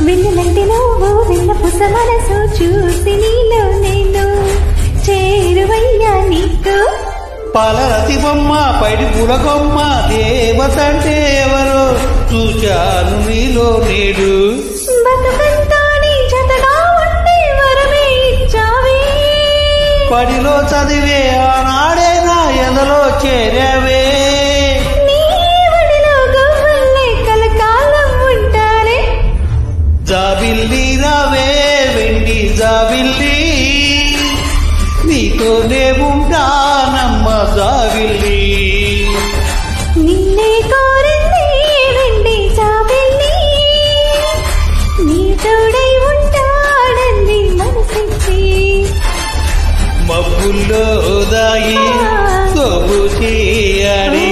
వెన్నెలంటే నువ్వు వెన్న పుస మనసు చూసి నీలో నేను చేరువయ్యా నీకు పాలరతి బొమ్మ పైడి పులగొమ్మ దేవతంటే ఎవరో చూశాను నీలో నేడు బతుకంతా నీ జతగా ఉంటే వరమే ఇచ్చావే పడిలో చదివే ఆనాడే నా ఎదలో చేరావే నీ ఒడిలో గవ్వల్లే కలకాలం ఉంటానే జాబిల్లి రావే వెండి జాబిల్లి నీతోనే ఉంటానమ్మ జాబిల్లి నిన్నే కోరింది వెండి జాబిల్లి నీ తోడై ఉంటాడంది మనసిచ్చి మబ్బుల్లో దాయి తోబు చేయాలి